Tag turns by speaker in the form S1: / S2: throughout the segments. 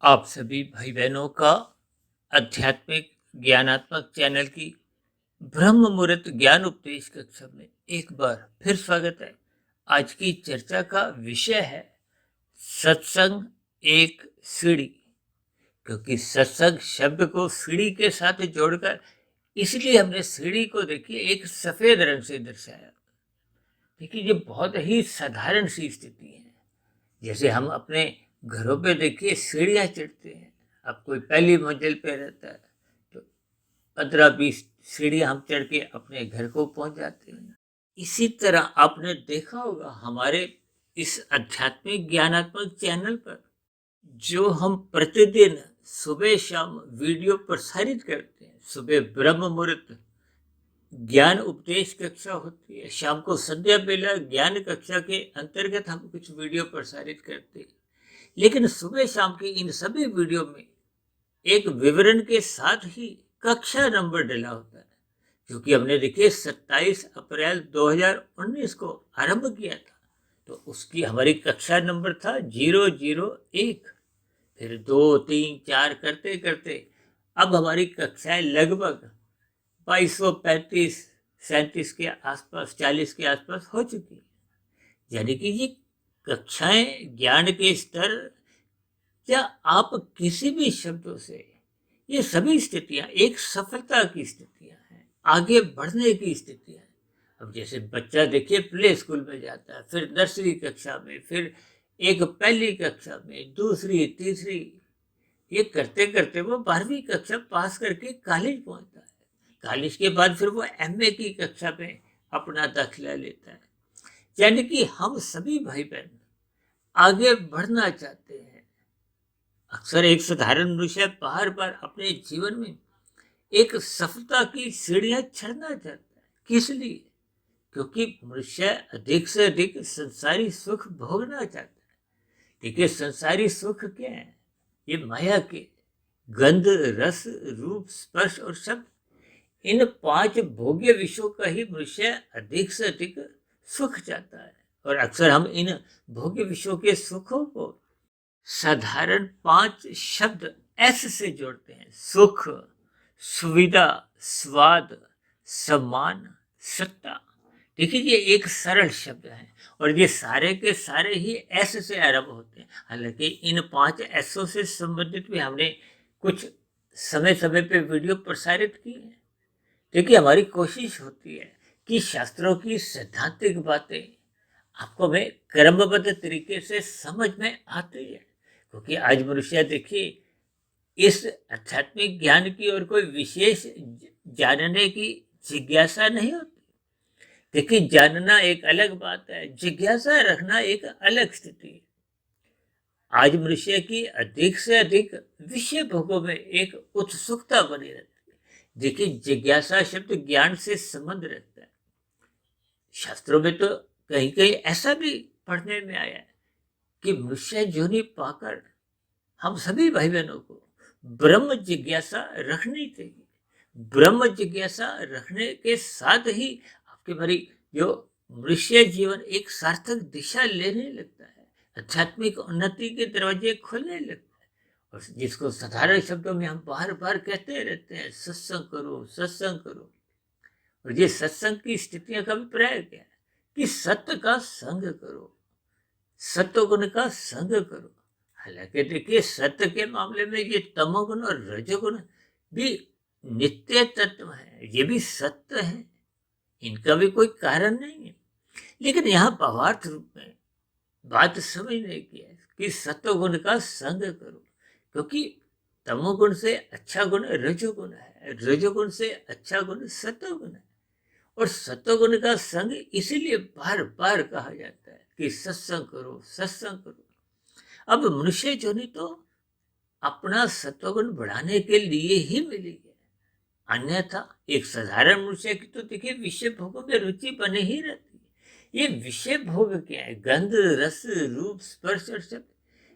S1: आप सभी भाई बहनों का आध्यात्मिक ज्ञानात्मक चैनल की ब्रह्म मुहूर्त ज्ञान उपदेश कक्षा में एक बार फिर स्वागत है। आज की चर्चा का विषय है सत्संग एक सीढ़ी। क्योंकि सत्संग शब्द को सीढ़ी के साथ जोड़कर इसलिए हमने सीढ़ी को देखिए एक सफेद रंग से दर्शाया। देखिए ये बहुत ही साधारण सी स्थिति है। जैसे हम अपने घरों पे देखिए सीढ़ियाँ चढ़ते हैं। अब कोई पहली मंजिल पे रहता है तो 15-20 सीढ़ियाँ हम चढ़ के अपने घर को पहुंच जाते हैं। इसी तरह आपने देखा होगा हमारे इस आध्यात्मिक ज्ञानात्मक चैनल पर जो हम प्रतिदिन सुबह शाम वीडियो प्रसारित करते हैं। सुबह ब्रह्म मुहूर्त ज्ञान उपदेश कक्षा होती है, शाम को संध्या बेला ज्ञान कक्षा के अंतर्गत हम कुछ वीडियो प्रसारित करते हैं। लेकिन सुबह शाम की इन सभी वीडियो में एक विवरण के साथ ही कक्षा नंबर डला होता है। क्योंकि हमने देखिए 27 अप्रैल 2019 को आरंभ किया था, तो उसकी हमारी कक्षा नंबर था 001। फिर 2, 3, 4 करते करते अब हमारी कक्षाएं लगभग 2235 37 के आसपास 40 के आसपास हो चुकी है। यानी कि ये कक्षाएं ज्ञान के स्तर या आप किसी भी शब्दों से ये सभी स्थितियां एक सफलता की स्थितियां हैं, आगे बढ़ने की स्थितियां हैं। अब जैसे बच्चा देखिए प्ले स्कूल में जाता है, फिर नर्सरी कक्षा में, फिर एक पहली कक्षा में, दूसरी, तीसरी, ये करते करते वो 12वीं कक्षा पास करके कॉलेज पहुंचता है। कॉलेज के बाद फिर वो एमए की कक्षा में अपना दाखिला लेता है। यानी कि हम सभी भाई बहन आगे बढ़ना चाहते हैं। अक्सर एक साधारण मनुष्य बार बार अपने जीवन में एक सफलता की सीढ़ियां चढ़ना चाहता है। किस लिए? क्योंकि मनुष्य अधिक से अधिक संसारी सुख भोगना चाहता है। देखिए संसारी सुख क्या है? ये माया के गंध, रस, रूप, स्पर्श और शब्द, इन 5 भोग्य विषयों का ही मनुष्य अधिक से अधिक सुख चाहता है। और अक्सर हम इन भोग्य विषयों के सुखों को साधारण 5 शब्द एस से जोड़ते हैं। सुख, सुविधा, स्वाद, सम्मान, सत्ता। देखिए ये एक सरल शब्द है और ये सारे के सारे ही एस से आरंभ होते हैं। हालांकि इन 5 एसों से संबंधित भी हमने कुछ समय समय पे वीडियो प्रसारित की है। देखिए हमारी कोशिश होती है कि शास्त्रों की सैद्धांतिक बातें आपको में क्रमबद्ध तरीके से समझ में आती है। क्योंकि आज मनुष्य देखिए इस आध्यात्मिक ज्ञान की और कोई विशेष जानने की जिज्ञासा नहीं होती। देखिए जानना एक अलग बात है, जिज्ञासा रखना एक अलग स्थिति है। आज मनुष्य की अधिक से अधिक विषय भोगों में एक उत्सुकता बनी रहती है। देखिए जिज्ञासा शब्द ज्ञान से संबंध रखता है। शास्त्रों में तो कहीं कहीं ऐसा भी पढ़ने में आया है कि मनुष्य योनि पाकर हम सभी भाई बहनों को ब्रह्म जिज्ञासा रखनी चाहिए। ब्रह्म जिज्ञासा रखने के साथ ही आपके भरी जो मनुष्य जीवन एक सार्थक दिशा लेने लगता है, आध्यात्मिक उन्नति के दरवाजे खुलने लगता है। और जिसको साधारण शब्दों में हम बार बार कहते रहते हैं, सत्संग करो, सत्संग करो। और ये सत्संग की स्थितियों का अभिप्राय क्या है कि सत्य का संग करो, सत्य गुण का संग करो। हालांकि देखिए सत्य के मामले में ये तमोगुण और रजोगुण भी नित्य तत्व है, ये भी सत्य है, इनका भी कोई कारण नहीं है। लेकिन यहाँ भावार्थ रूप में बात समझने की है कि सत्य गुण का संग करो। क्योंकि तमोगुण से अच्छा गुण रजोगुण है, रजोगुण से अच्छा गुण सत्वगुण है। और सत्वगुण का संग इसीलिए बार बार कहा जाता है कि सत्संग करो, सत्संग करो। अब मनुष्य जोनि तो अपना सत्वगुण बढ़ाने के लिए ही मिली है। अन्यथा एक साधारण मनुष्य की तो देखिए विषय भोगों में रुचि बने ही रहती है। ये विषय भोग क्या है? गंध, रस, रूप, स्पर्श और शब्द,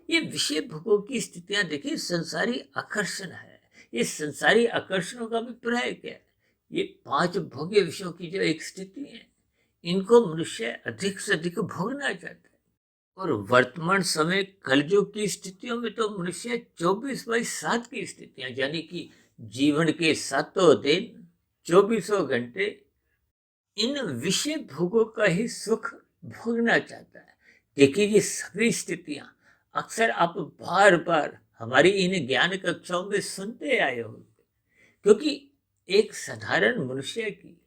S1: ये विषय भोगों की स्थितियां देखिए संसारी आकर्षण है। ये संसारी आकर्षणों का अभिप्राय क्या है? ये 5 भोग्य विषयों की जो एक स्थिति है, इनको मनुष्य अधिक से अधिक भोगना चाहता है। और वर्तमान समय कलयुग की स्थितियों में तो मनुष्य 24/7 की स्थितियां, यानी कि जीवन के सातों दिन, चौबीसों घंटे इन विषय भोगों का ही सुख भोगना चाहता है। देखिए, ये सभी स्थितियां अक्सर आप बार बार हमारी इन ज्ञान कक्षाओं में सुनते आए हो, क्योंकि एक साधारण मनुष्य की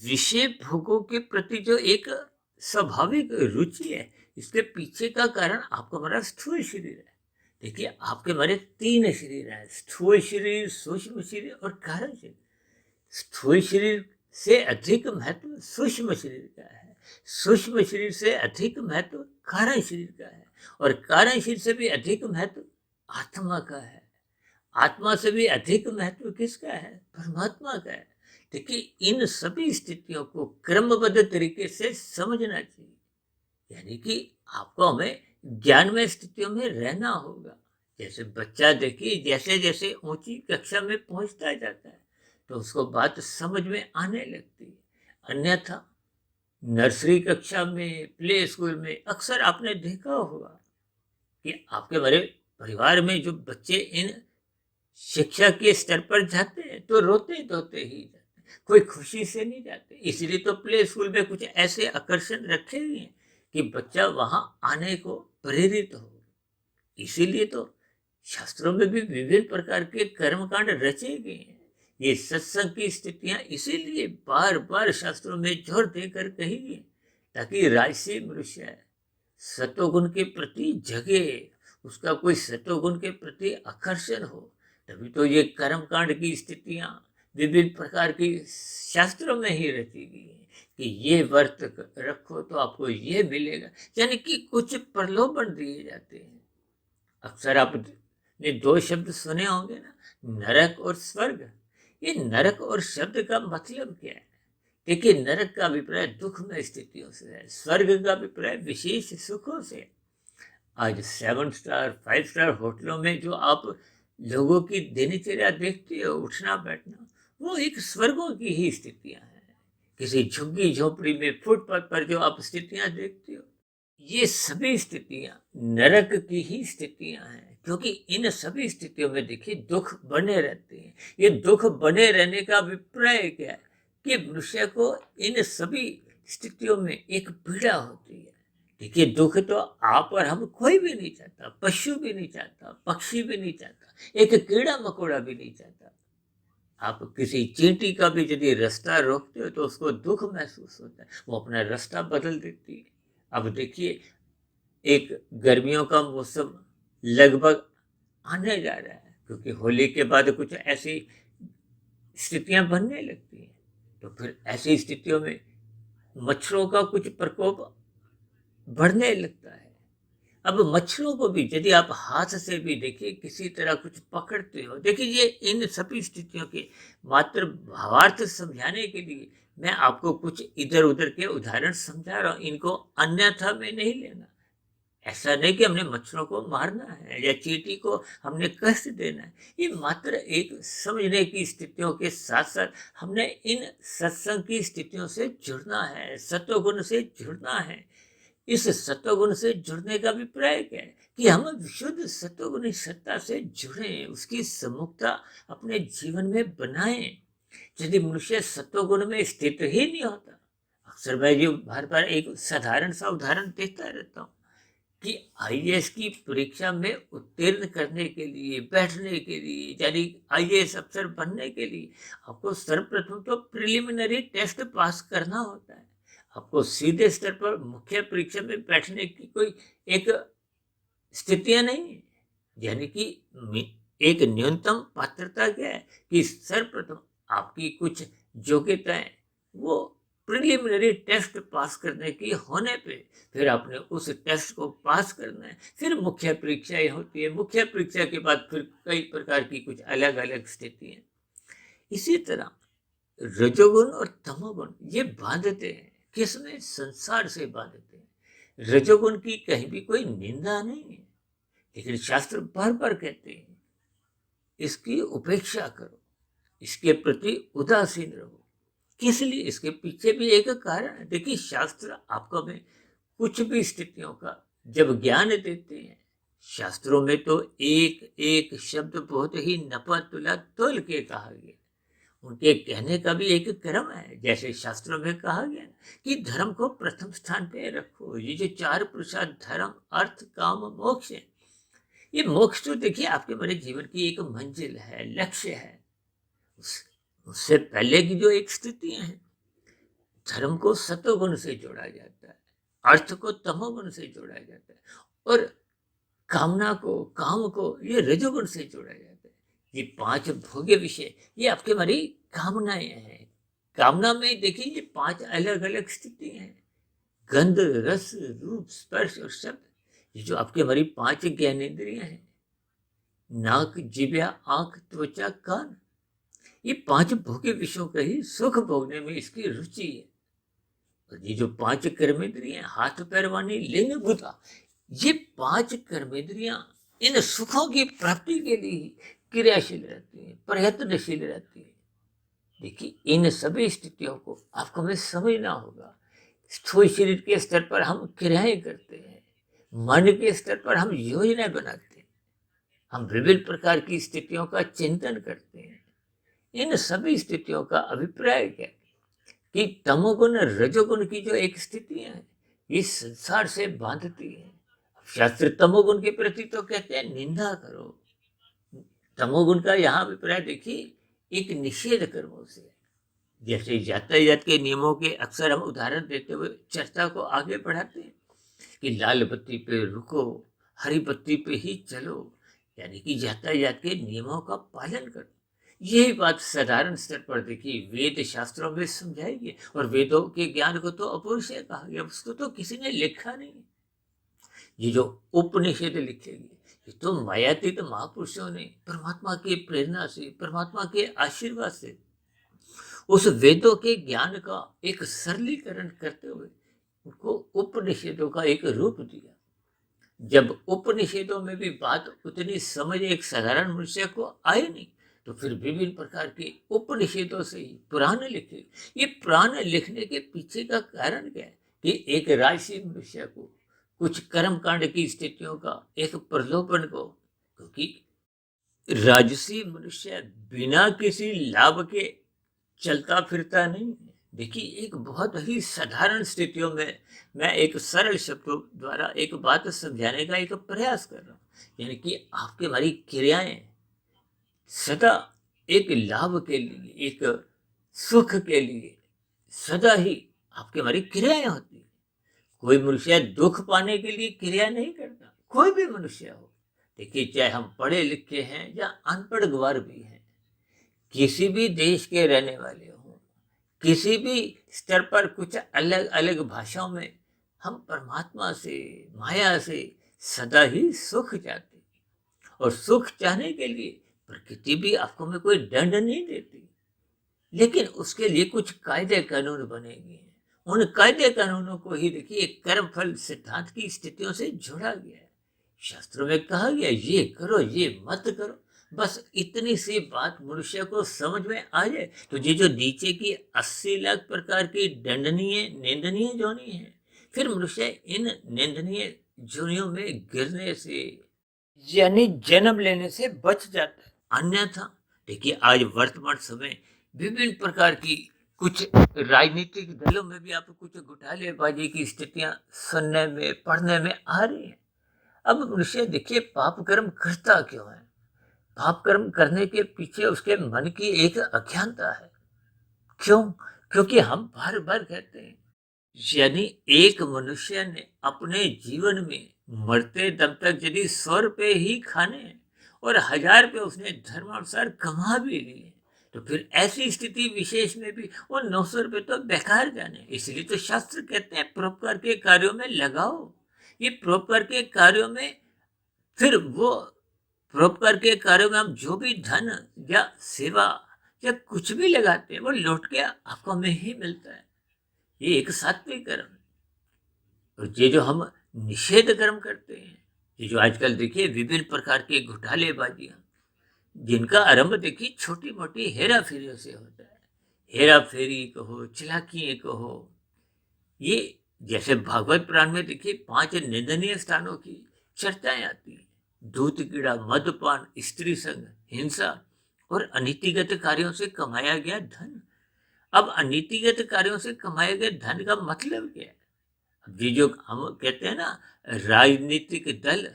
S1: विषय भोगों के प्रति जो एक स्वाभाविक रुचि है, इसके पीछे का कारण आपका हमारा स्थूल शरीर है। देखिए, आपके हमारे तीन शरीर हैं: स्थूल शरीर, सूक्ष्म शरीर और कारण शरीर। स्थूल शरीर से अधिक महत्व सूक्ष्म शरीर का है, सूक्ष्म शरीर से अधिक महत्व कारण शरीर का है, और कारण शरीर से भी अधिक महत्व आत्मा का है। आत्मा से भी अधिक महत्व किसका है? परमात्मा का है। देखिए, इन सभी स्थितियों को क्रमबद्ध तरीके से समझना चाहिए, यानी कि आपको हमें ज्ञानमय स्थितियों में रहना होगा। जैसे बच्चा, देखिए, जैसे जैसे ऊंची कक्षा में पहुंचता जाता है तो उसको बात समझ में आने लगती है। अन्यथा नर्सरी कक्षा में, प्ले स्कूल में अक्सर आपने देखा होगा कि आपके बड़े परिवार में जो बच्चे इन शिक्षा के स्तर पर जाते हैं तो रोते धोते ही जाते हैं, कोई खुशी से नहीं जाते। इसलिए तो प्ले स्कूल में कुछ ऐसे आकर्षण रखे हुए हैं कि बच्चा वहां आने को प्रेरित हो। इसीलिए तो शास्त्रों में भी विभिन्न प्रकार के कर्मकांड रचे गए हैं। ये सत्संग की स्थितियां इसीलिए बार बार शास्त्रों में जोर देकर कही गई, ताकि राजसी मनुष्य सतोगुण के प्रति जगे, उसका कोई सतोगुण के प्रति आकर्षण हो। तभी तो ये कर्मकांड की स्थितियां विभिन्न प्रकार की शास्त्रों में ही रची गई है कि ये व्रत रखो तो आपको ये मिलेगा, यानी कि कुछ प्रलोभन दिए जाते हैं। अक्सर आपने दो शब्द सुने होंगे ना, नरक और स्वर्ग। ये नरक और शब्द का मतलब क्या है? देखिए, नरक का अभिप्राय दुखमय स्थितियों से है, स्वर्ग का अभिप्राय विशेष सुखों से। आज 7 स्टार 5 स्टार होटलों में जो आप लोगों की दिनचर्या देखते हो, उठना बैठना, वो एक स्वर्गों की ही स्थितियां हैं। किसी झुग्गी झोपड़ी में फुटपाथ पर जो आप स्थितियां देखते हो, ये सभी स्थितियां नरक की ही स्थितियां हैं, क्योंकि इन सभी स्थितियों में देखिए दुख बने रहते हैं। ये दुख बने रहने का अभिप्राय क्या है? कि मनुष्य को इन सभी स्थितियों में एक पीड़ा होती है। देखिए, दुख तो आप और हम कोई भी नहीं चाहता, पशु भी नहीं चाहता, पक्षी भी नहीं चाहता, एक कीड़ा मकोड़ा भी नहीं चाहता। आप किसी चींटी का भी यदि रास्ता रोकते हो तो उसको दुख महसूस होता है, वो अपना रास्ता बदल देती है। अब देखिए, एक गर्मियों का मौसम लगभग आने जा रहा है, क्योंकि होली के बाद कुछ ऐसी स्थितियां बनने लगती हैं। तो फिर ऐसी स्थितियों में मच्छरों का कुछ प्रकोप बढ़ने लगता है। अब मच्छरों को भी यदि आप हाथ से भी देखिए किसी तरह कुछ पकड़ते हो, देखिए, ये इन सभी स्थितियों के मात्र भावार्थ समझाने के लिए मैं आपको कुछ इधर उधर के उदाहरण समझा रहा हूँ, इनको अन्यथा में नहीं लेना। ऐसा नहीं कि हमने मच्छरों को मारना है या चींटी को हमने कष्ट देना है। ये मात्र एक समझने की स्थितियों के साथ साथ हमने इन सत्संग की स्थितियों से जुड़ना है, सत्वगुण से जुड़ना है। इस सत्वगुण से जुड़ने का अभिप्राय क्या है? कि हम विशुद्ध सत्वगुणी सत्ता से जुड़े, उसकी सम्मुखता अपने जीवन में बनाएं। यदि मनुष्य सत्वगुण में स्थित ही नहीं होता, अक्सर मैं जो बार बार एक साधारण सा उदाहरण देता रहता हूँ कि आईएएस की परीक्षा में उत्तीर्ण करने के लिए, बैठने के लिए, यानी आईएएस अफसर बनने के लिए आपको सर्वप्रथम तो प्रिलिमिनरी टेस्ट पास करना होता है। आपको सीधे स्तर पर मुख्य परीक्षा में बैठने की कोई एक स्थितियां नहीं है। यानी कि एक न्यूनतम पात्रता क्या है कि सर्वप्रथम आपकी कुछ योग्यताएं वो प्रिलिमिनरी टेस्ट पास करने की होने पे फिर आपने उस टेस्ट को पास करना है। फिर मुख्य परीक्षाएं होती है, मुख्य परीक्षा के बाद फिर कई प्रकार की कुछ अलग अलग स्थितियां। इसी तरह रजोगुण और तमोगुण ये बांधते हैं, किसमें? संसार से बांधते हैं। रजोगुण की कहीं भी कोई निंदा नहीं है, लेकिन शास्त्र बार बार कहते हैं इसकी उपेक्षा करो, इसके प्रति उदासीन रहो। किस लिए? इसके पीछे भी एक कारण है। देखिए, शास्त्र आपको में कुछ भी स्थितियों का जब ज्ञान देते हैं, शास्त्रों में तो एक एक शब्द बहुत ही नपा तुला तोल के कहा गया। उनके कहने का भी एक क्रम है। जैसे शास्त्रों में कहा गया कि धर्म को प्रथम स्थान पे रखो। ये जो चार पुरुषार्थ धर्म अर्थ काम मोक्ष है, ये मोक्ष तो देखिए आपके मेरे जीवन की एक मंजिल है, लक्ष्य है। उससे पहले की जो एक स्थितियां हैं, धर्म को सतोगुण से जोड़ा जाता है, अर्थ को तमोगुण से जोड़ा जाता है, और कामना को काम को ये रजोगुण से जोड़ा जाता है। ये पांच भोग्य विषय ये आपके हमारी कामनाएं हैं। कामना में देखिए ये पांच अलग अलग स्थिति हैं, गंध रस रूप स्पर्श और शब्द। ये जो आपके हमारी पांच ज्ञानेंद्रियां हैं, नाक जिह्वा आंख त्वचा कान, ये पांच भोग्य विषयों का ही सुख भोगने में इसकी रुचि है। और ये जो पांच कर्मेंद्रियां हाथ पैर वाणी लिंग बुद्धा, ये पांच कर्मेंद्रियां इन सुखों की प्राप्ति के लिए क्रियाशील रहती है, प्रयत्नशील रहती है। देखिए इन सभी स्थितियों को आपको हमें समझना होगा। स्थूल शरीर के स्तर पर हम क्रियाएं करते हैं, मन के स्तर पर हम योजनाएं बनाते हैं, हम विभिन्न प्रकार की स्थितियों का चिंतन करते हैं। इन सभी स्थितियों का अभिप्राय क्या है कि तमोगुण रजोगुण की जो एक स्थितियां है, इस संसार से बांधती है। शास्त्र तमोगुण के प्रति तो कहते हैं निंदा करो। तमोगुण का यहाँ अभिप्राय देखिए एक निषेध कर्मों से। जैसे यातायात के नियमों के अक्सर हम उदाहरण देते हुए चर्चा को आगे बढ़ाते हैं कि लाल बत्ती पे रुको, हरी बत्ती पे ही चलो, यानी कि यातायात के नियमों का पालन करो। यही बात साधारण स्तर पर देखिए वेद शास्त्रों में समझाई गई, और वेदों के ज्ञान को तो अपौरुषेय कहा गया, उसको तो किसी ने लिखा नहीं। ये जो उपनिषद लिखे गए, ये तो मायातीत महापुरुषों ने परमात्मा की प्रेरणा से, परमात्मा के आशीर्वाद से उस वेदों के ज्ञान का एक सरलीकरण करते हुए उनको उपनिषदों का एक रूप दिया। जब उपनिषदों में भी बात उतनी समझ एक साधारण मनुष्य को आई नहीं, तो फिर विभिन्न प्रकार के उपनिषदों से ही पुराण लिखे। ये पुराण लिखने के पीछे का कारण क्या है कि एक राजसी मनुष्य को कुछ कर्म कांड की स्थितियों का एक प्रलोभन को, क्योंकि राजसी मनुष्य बिना किसी लाभ के चलता फिरता नहीं है। देखिए एक बहुत ही साधारण स्थितियों में मैं एक सरल शब्दों द्वारा एक बात समझाने का एक प्रयास कर रहा हूँ। यानी कि आपकी हमारी क्रियाएं सदा एक लाभ के लिए, एक सुख के लिए सदा ही आपकी हमारी क्रियाएं होती है। कोई मनुष्य दुख पाने के लिए क्रिया नहीं करता, कोई भी मनुष्य हो। देखिए चाहे हम पढ़े लिखे हैं या अनपढ़ गवार भी हैं, किसी भी देश के रहने वाले हों, किसी भी स्तर पर कुछ अलग अलग भाषाओं में हम परमात्मा से, माया से सदा ही सुख चाहते हैं। और सुख चाहने के लिए प्रकृति भी आपको में कोई दंड नहीं देती, लेकिन उसके लिए कुछ कायदे कानून बनेंगे। उन कायदे कानूनों को ही देखिए कर्म फल सिद्धांत की स्थितियों से जोड़ा गया है। शास्त्रों में कहा गया ये करो ये मत करो। बस इतनी सी बात मनुष्य को समझ में आ जाए तो ये जो नीचे की 80 लाख प्रकार की दंडनीय निंदनीय जोनी है, फिर मनुष्य इन निंदनीय जोनियों में गिरने से यानी जन्म लेने से बच जाता है। अन्यथा देखिए आज वर्तमान समय विभिन्न प्रकार की कुछ राजनीतिक दलों में भी आपको कुछ घोटालेबाजी की स्थितियां सुनने में पढ़ने में आ रही हैं। अब मनुष्य देखिए पाप कर्म करता क्यों है? पाप कर्म करने के पीछे उसके मन की एक अज्ञानता है। क्यों? क्योंकि हम बार बार कहते हैं, यानी एक मनुष्य ने अपने जीवन में मरते दम तक यदि 100 रुपये ही खाने हैं और 1000 रुपये उसने धर्मानुसार कमा भी लिए, तो फिर ऐसी स्थिति विशेष में भी वो 900 रुपये तो बेकार जाने। इसलिए तो शास्त्र कहते हैं परोपकार के कार्यों में लगाओ। ये परोपकार के कार्यों में फिर वो परोपकार के कार्यों में हम जो भी धन या सेवा या कुछ भी लगाते हैं वो लौट के आपको हमें ही मिलता है। ये एक सात्विक कर्म है। और ये जो हम निषेध कर्म करते हैं, ये जो आजकल देखिए विभिन्न प्रकार के घोटालेबाजियां, जिनका आरंभ देखिए छोटी मोटी हेरा फेरियों से होता है। हेरा फेरी कहो, चलाकियां कहो, ये जैसे भागवत पुराण में देखिए 5 निंदनीय स्थानों की चर्चाएं आती हैं। दूध कीड़ा, मद्यपान, स्त्री संग, हिंसा और अनीतिगत कार्यों से कमाया गया धन। अब अनीतिगत कार्यों से कमाए गए धन का मतलब क्या है? अब ये जो हम कहते हैं ना, राजनीतिक दल,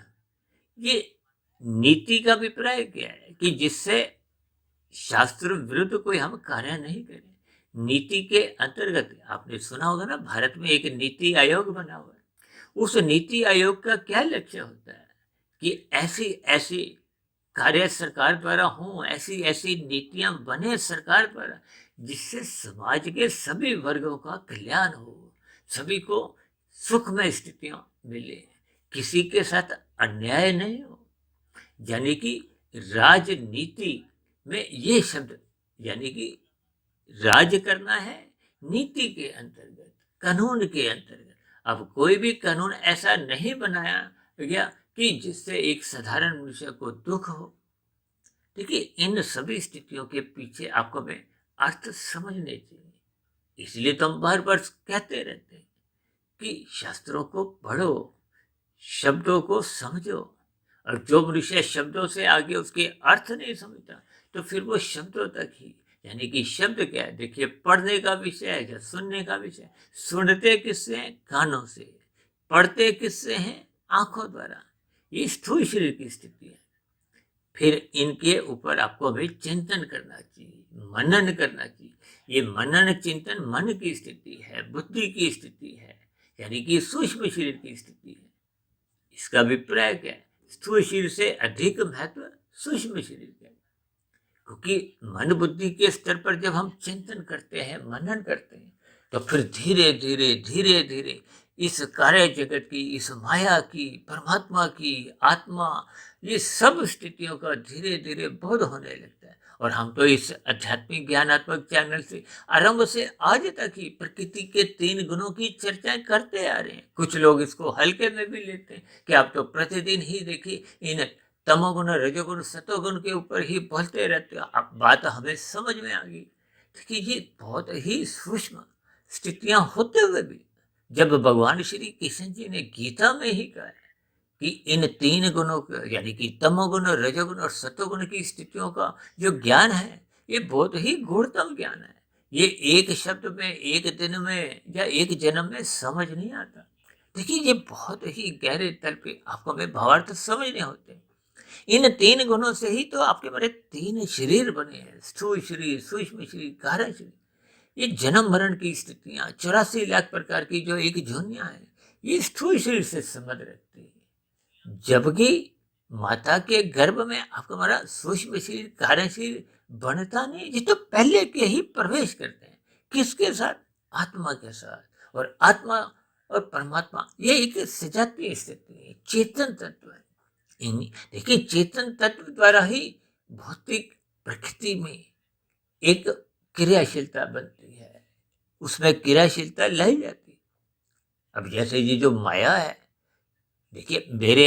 S1: ये नीति का अभिप्राय क्या है कि जिससे शास्त्र विरुद्ध कोई हम कार्य नहीं करें। नीति के अंतर्गत आपने सुना होगा ना, भारत में एक नीति आयोग बना हुआ है। उस नीति आयोग का क्या लक्ष्य होता है कि ऐसी ऐसी कार्य सरकार द्वारा हों, ऐसी ऐसी नीतियां बने सरकार द्वारा, जिससे समाज के सभी वर्गों का कल्याण हो, सभी को सुखमय स्थितियां मिले, किसी के साथ अन्याय नहीं हो। यानी कि राजनीति में ये शब्द, यानी कि राज करना है नीति के अंतर्गत, कानून के अंतर्गत। अब कोई भी कानून ऐसा नहीं बनाया गया कि जिससे एक साधारण मनुष्य को दुख हो। देखिए, इन सभी स्थितियों के पीछे आपको में अर्थ समझने चाहिए। इसलिए तो हम बार बार कहते रहते हैं कि शास्त्रों को पढ़ो, शब्दों को समझो। और जो मनुष्य शब्दों से आगे उसके अर्थ नहीं समझता, तो फिर वो शब्दों तक ही, यानी कि शब्द क्या है? देखिए, पढ़ने का विषय है या सुनने का विषय है। सुनते किससे हैं? कानों से। पढ़ते किससे हैं? आंखों द्वारा। ये स्थूल शरीर की स्थिति है। फिर इनके ऊपर आपको अभी चिंतन करना चाहिए, मनन करना चाहिए। ये मनन चिंतन मन की स्थिति है, बुद्धि की स्थिति है, यानी कि सूक्ष्म शरीर की स्थिति है। इसका अभिप्राय क्या है? स्थूल शरीर से अधिक महत्व सूक्ष्म शरीर का है। क्योंकि मन बुद्धि के स्तर पर जब हम चिंतन करते हैं, मनन करते हैं, तो फिर धीरे धीरे धीरे धीरे इस कार्य जगत की, इस माया की, परमात्मा की, आत्मा, ये सब स्थितियों का धीरे धीरे बोध होने लगता है। और हम तो इस आध्यात्मिक ज्ञानात्मक चैनल से आरंभ से आज तक ही प्रकृति के 3 गुणों की चर्चाएं करते आ रहे हैं। कुछ लोग इसको हल्के में भी लेते हैं कि आप तो प्रतिदिन ही देखिए इन तमोगुण, रजोगुण, सतोगुण के ऊपर ही बोलते रहते हो। अब बात हमें समझ में आ गई कि ये बहुत ही सूक्ष्म स्थितियां होते हुए भी जब भगवान श्री कृष्ण जी ने गीता में ही कहा है कि इन 3 गुणों का, यानी कि तमोगुण, रजोगुण और सतोगुण की स्थितियों का जो ज्ञान है, ये बहुत ही गूढ़तम ज्ञान है। ये एक शब्द में, एक दिन में या एक जन्म में समझ नहीं आता। देखिए, ये बहुत ही गहरे तल पे आपको में भावार्थ समझने होते हैं। इन 3 गुणों से ही तो आपके बड़े 3 शरीर बने हैं, स्थूल शरीर, सूक्ष्म शरीर, कारण शरीर। ये जन्म मरण की स्थितियां, 84 लाख प्रकार की जो एक जोनियां हैं, ये स्थूल शरीर से संबंध रखती है। जबकि माता के गर्भ में आपका हमारा सूक्ष्म शरीर, कारण शरीर बनता नहीं, ये तो पहले के ही प्रवेश करते हैं। किसके साथ? आत्मा के साथ। और आत्मा और परमात्मा ये एक सजातीय स्थिति है, चेतन तत्व है। देखिए, चेतन तत्व द्वारा ही भौतिक प्रकृति में एक क्रियाशीलता बनती है, उसमें क्रियाशीलता लाई जाती है। अब जैसे ये जो माया है, देखिए मेरे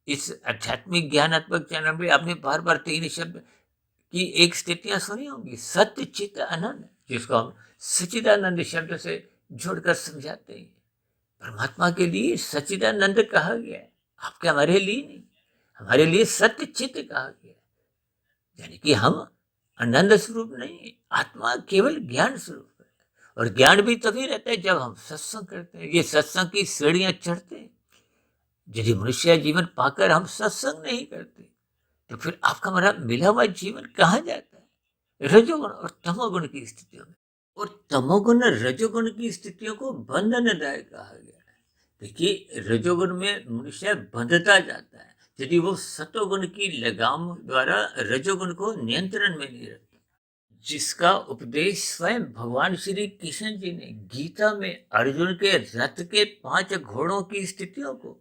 S1: इस आध्यात्मिक ज्ञानात्मक चैनल में आपने बार बार 3 शब्द की एक स्थितियां सुनी होंगी, सत्य, चित्त, आनंद, जिसको हम सच्चिदानंद शब्द से जोड़कर समझाते हैं। परमात्मा के लिए सच्चिदानंद कहा गया है, आपके हमारे लिए नहीं। हमारे लिए सत्य चित्त कहा गया, यानी कि हम आनंद स्वरूप नहीं, आत्मा केवल ज्ञान स्वरूप है। और ज्ञान भी तभी रहता है जब हम सत्संग करते हैं, ये सत्संग की सीढ़ियां चढ़ते हैं। यदि मनुष्य जीवन पाकर हम सत्संग नहीं करते, तो फिर आपका हमारा मिला हुआ जीवन कहाँ जाता है? रजोगुण और तमोगुण की स्थितियों में। और तमोगुण और रजोगुण की स्थितियों को बंधनदायक कहा गया है। देखिए, रजोगुण में मनुष्य बंधता जाता है यदि वो सतोगुण की लगाम द्वारा रजोगुण को नियंत्रण में नहीं रखता, जिसका उपदेश स्वयं भगवान श्री कृष्ण जी ने गीता में अर्जुन के रथ के 5 घोड़ों की स्थितियों को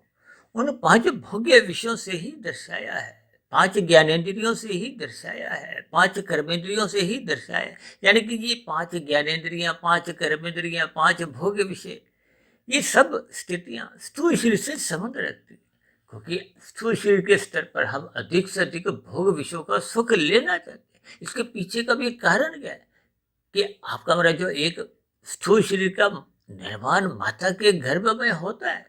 S1: उन 5 भोग्य विषयों से ही दर्शाया है, 5 ज्ञानेंद्रियों से ही दर्शाया है, 5 कर्मेंद्रियों से ही दर्शाया है। यानी कि ये 5 ज्ञानेंद्रियां, 5 कर्मेंद्रियां, 5 भोग्य विषय, ये सब स्थितियां स्थूल शरीर से संबंध रखती है। क्योंकि स्थूल शरीर के स्तर पर हम अधिक से अधिक भोग विषयों का सुख लेना चाहते हैं। इसके पीछे का भी कारण क्या है कि आपका हमारा जो एक स्थूल शरीर का निर्माण माता के गर्भ में होता है,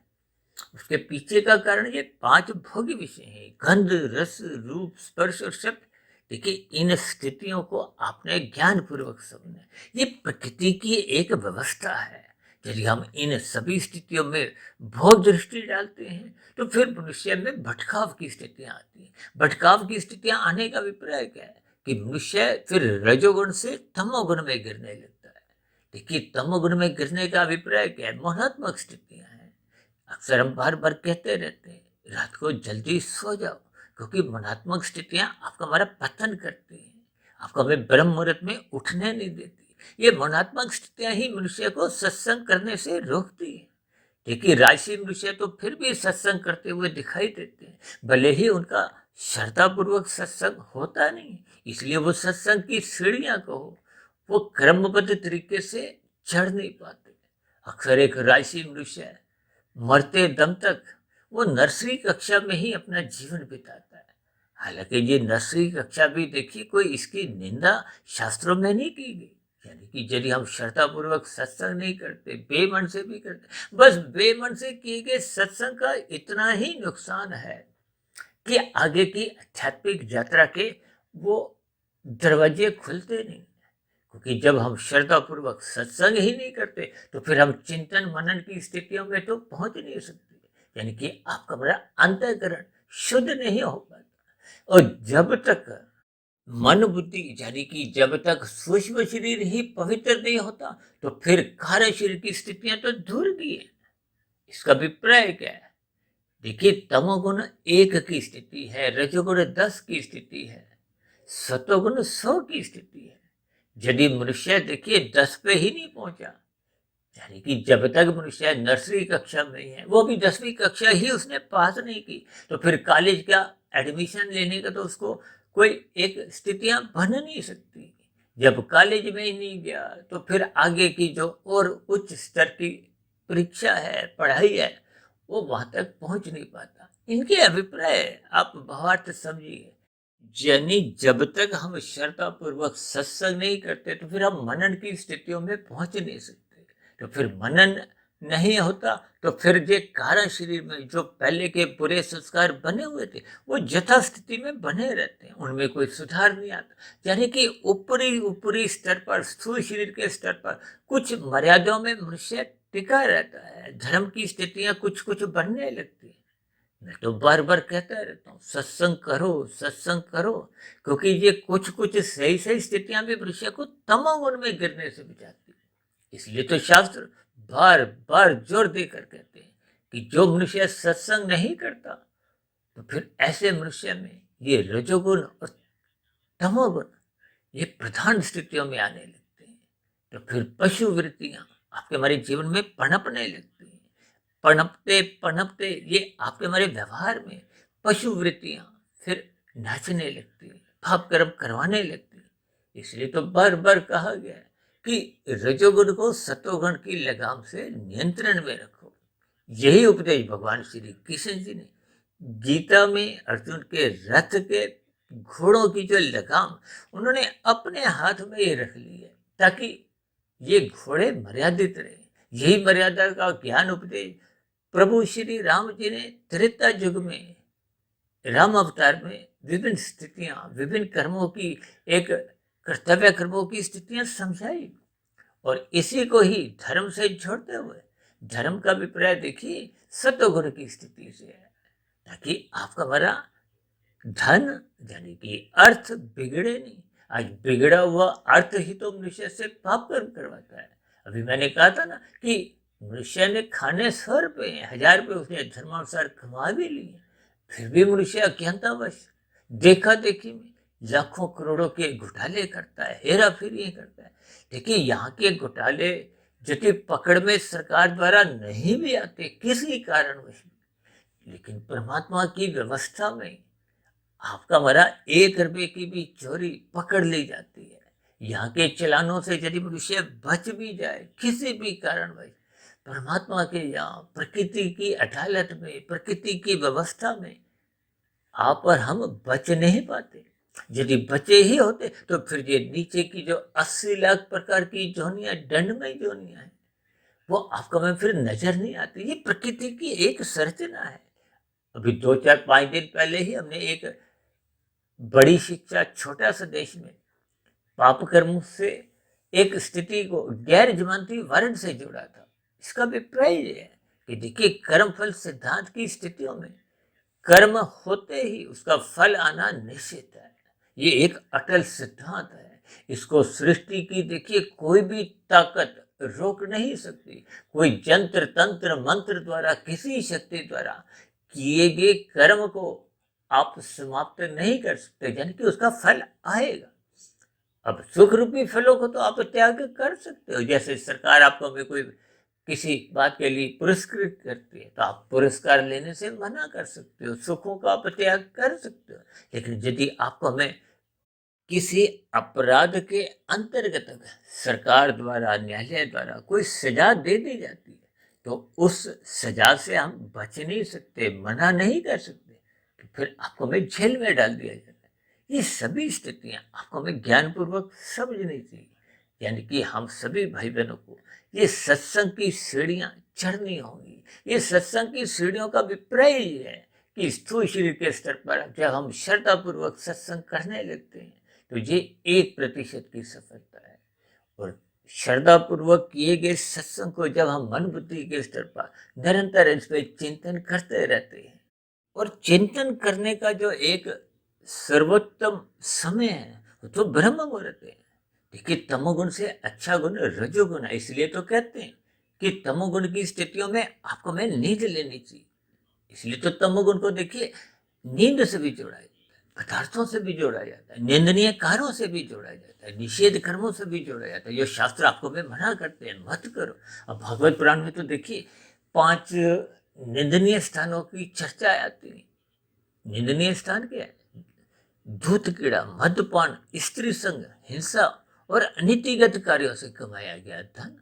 S1: उसके पीछे का कारण ये 5 भोग्य विषय हैं: गंध, रस, रूप, स्पर्श और शब्द। देखिए, इन स्थितियों को आपने ज्ञान पूर्वक समझना है। ये प्रकृति की एक व्यवस्था है। यदि हम इन सभी स्थितियों में भोग दृष्टि डालते हैं तो फिर मनुष्य में भटकाव की स्थितियां आती हैं। भटकाव की स्थितियां आने का अभिप्राय क्या है कि मनुष्य फिर रजोगुण से तमोगुण में गिरने लगता है। देखिए, तमोगुण में गिरने का अभिप्राय क्या है? मोहात्मक स्थितियां हैं। अक्सर हम बार बार कहते रहते हैं रात को जल्दी सो जाओ, क्योंकि मनात्मक स्थितियां आपका हमारा पतन करती हैं, आपको हमें ब्रह्म मुहूर्त में उठने नहीं देती। ये मनात्मक स्थितियां ही मनुष्य को सत्संग करने से रोकती है। देखिए, राशि मनुष्य तो फिर भी सत्संग करते हुए दिखाई देते हैं, भले ही उनका श्रद्धापूर्वक सत्संग होता नहीं, इसलिए वो सत्संग की सीढ़ियां कहो, वो क्रमबद्ध तरीके से चढ़ नहीं पाते। अक्सर एक राशि मनुष्य मरते दम तक वो नर्सरी कक्षा में ही अपना जीवन बिताता है। हालांकि ये नर्सरी कक्षा भी देखिए, कोई इसकी निंदा शास्त्रों में नहीं की गई। यानी कि यदि हम श्रद्धापूर्वक सत्संग नहीं करते, बेमन से भी करते, बस बेमन से किए गए सत्संग का इतना ही नुकसान है कि आगे की आध्यात्मिक यात्रा के वो दरवाजे खुलते नहीं। क्योंकि जब हम श्रद्धापूर्वक सत्संग ही नहीं करते तो फिर हम चिंतन मनन की स्थितियों में तो पहुंच नहीं सकते। यानी कि आपका बड़ा अंतःकरण शुद्ध नहीं हो पाता। और जब तक मन बुद्धि, यानी कि जब तक सूक्ष्म शरीर ही पवित्र नहीं होता तो फिर कार्य शरीर की स्थितियां तो दूर की है। इसका अभिप्राय क्या है? देखिए, तमोगुण 1 की स्थिति है, रजोगुण 10 की स्थिति है, सतोगुण 100 की स्थिति है। यदि मनुष्य देखिए 10 पे ही नहीं पहुंचा, यानी कि जब तक मनुष्य नर्सरी कक्षा में ही है, वो भी 10वीं कक्षा ही उसने पास नहीं की, तो फिर कॉलेज का एडमिशन लेने का तो उसको कोई एक स्थितियां बन नहीं सकती। जब कॉलेज में ही नहीं गया तो फिर आगे की जो और उच्च स्तर की परीक्षा है, पढ़ाई है, वो वहां तक पहुंच नहीं पाता। इनके अभिप्राय आप भावार्थ समझिए। यानी जब तक हम श्रद्धापूर्वक सत्संग नहीं करते तो फिर हम मनन की स्थितियों में पहुंच नहीं सकते। तो फिर मनन नहीं होता तो फिर ये कारण शरीर में जो पहले के बुरे संस्कार बने हुए थे वो यथा स्थिति में बने रहते हैं, उनमें कोई सुधार नहीं आता। यानी कि ऊपरी ऊपरी स्तर पर, स्थूल शरीर के स्तर पर कुछ मर्यादाओं में मनुष्य टिका रहता है। धर्म की स्थितियां कुछ कुछ बनने लगती है। मैं तो बार बार कहता रहता हूँ, सत्संग करो, सत्संग करो, क्योंकि ये कुछ कुछ सही सही स्थितियां भी मनुष्य को तमोगुण में गिरने से बचाती है। इसलिए तो शास्त्र बार बार जोर देकर कहते हैं कि जो मनुष्य सत्संग नहीं करता तो फिर ऐसे मनुष्य में ये रजोगुण और तमोगुण ये प्रधान स्थितियों में आने लगते हैं। तो फिर पशु वृत्तियां आपके हमारे जीवन में पनपने लगती हैं। पनपते पनपते ये आपके हमारे व्यवहार में पशु वृत्तियां फिर नाचने लगती है, पाप कर्म करवाने लगती है। इसलिए तो बार बार कहा गया है कि रजोगुण को सतोगुण की लगाम से नियंत्रण में रखो। यही उपदेश भगवान श्री कृष्ण जी ने गीता में अर्जुन के रथ के घोड़ों की जो लगाम उन्होंने अपने हाथ में ही रख ली है, ताकि ये घोड़े मर्यादित रहे। यही मर्यादा का ज्ञान उपदेश प्रभु श्री राम जी ने त्रेता युग में राम अवतार में विभिन्न स्थितियां, विभिन्न कर्मों की एक कर्तव्य कर्मों की स्थितियां समझाई। और इसी को ही धर्म से जोड़ते हुए, धर्म का अभिप्राय देखिए सतोगुण की स्थिति से है, ताकि आपका हमारा धन यानी कि अर्थ बिगड़े नहीं। आज बिगड़ा हुआ अर्थ ही तो मनुष्य से पाप कर्म करवाता है। अभी मैंने कहा था ना कि मनुष्य ने खाने 100 रुपये, 1000 रुपये उसने धर्मानुसार कमा भी लिए, फिर भी मनुष्य अज्ञानतावश देखा देखी में लाखों करोड़ों के घोटाले करता है, हेरा फेरी करता है। देखिए, यहाँ के घोटाले जो कि पकड़ में सरकार द्वारा नहीं भी आते किसी कारणवश, लेकिन परमात्मा की व्यवस्था में आपका हमारा 1 रुपये की भी चोरी पकड़ ली जाती है। यहाँ के चलानों से यदि मनुष्य बच भी जाए किसी भी कारणवश, परमात्मा के यहाँ प्रकृति की अदालत में, प्रकृति की व्यवस्था में आप और हम बच नहीं पाते। यदि बचे ही होते तो फिर ये नीचे की जो 80 लाख प्रकार की जोनियां, दंडमय जोनियां हैं, वो आपको में फिर नजर नहीं आती। ये प्रकृति की एक संरचना है। अभी 2 4 5 दिन पहले ही हमने एक बड़ी शिक्षा छोटा सा देश में पाप कर्म से एक स्थिति को गैर जमानती वारंट से जोड़ा था। इसका अभिप्राय ये है कि देखिए, कर्म फल सिद्धांत की स्थितियों में कर्म होते ही उसका फल आना निश्चित है। ये एक अटल सिद्धांत है। इसको सृष्टि की देखिए कोई भी ताकत रोक नहीं सकती। कोई जंत्र तंत्र मंत्र द्वारा, किसी शक्ति द्वारा किए गए कर्म को आप समाप्त नहीं कर सकते, यानी कि उसका फल आएगा। अब सुख रूपी फलों को तो आप त्याग कर सकते हो। जैसे सरकार आपको भी कोई किसी बात के लिए पुरस्कृत करती है तो आप पुरस्कार लेने से मना कर सकते हो, सुखों का आप त्याग कर सकते हो। लेकिन यदि आपको हमें किसी अपराध के अंतर्गत सरकार द्वारा, न्यायालय द्वारा कोई सजा दे दी जाती है तो उस सजा से हम बच नहीं सकते, मना नहीं कर सकते, तो फिर आपको हमें जेल में डाल दिया जाता है। ये सभी स्थितियां आपको हमें ज्ञानपूर्वक समझनी चाहिए। यानी कि हम सभी भाई बहनों को ये सत्संग की सीढ़ियां चढ़नी होंगी। ये सत्संग की सीढ़ियों का अभिप्राय ये है कि स्थूल शरीर के स्तर पर जब हम श्रद्धापूर्वक सत्संग करने लगते हैं तो ये 1% की सफलता है। और श्रद्धापूर्वक किए गए सत्संग को जब हम मन बुद्धि के स्तर पर निरंतर इस पे चिंतन करते रहते हैं, और चिंतन करने का जो एक सर्वोत्तम समय है वो तो ब्रह्म मुहूर्त है। देखिए, तमोगुण से अच्छा गुण रजोगुण है। इसलिए तो कहते हैं कि तमोगुण की स्थितियों में आपको में नींद लेनी चाहिए। इसलिए तो तमोगुण को देखिए नींद से भी जोड़ा जाता है, पदार्थों से भी जोड़ा जाता है, निंदनीय कार्यों से भी जोड़ा जाता है, निषेध कर्मों से भी जोड़ा जाता है। जो शास्त्र आपको में मना करते हैं मत करो। अब भगवत पुराण में तो देखिए 5 निंदनीय स्थानों की चर्चा आती है। निंदनीय स्थान क्या है? धूत कीड़ा, मद्यपान, स्त्री संग, हिंसा और अनीतिगत कार्यों से कमाया गया धन।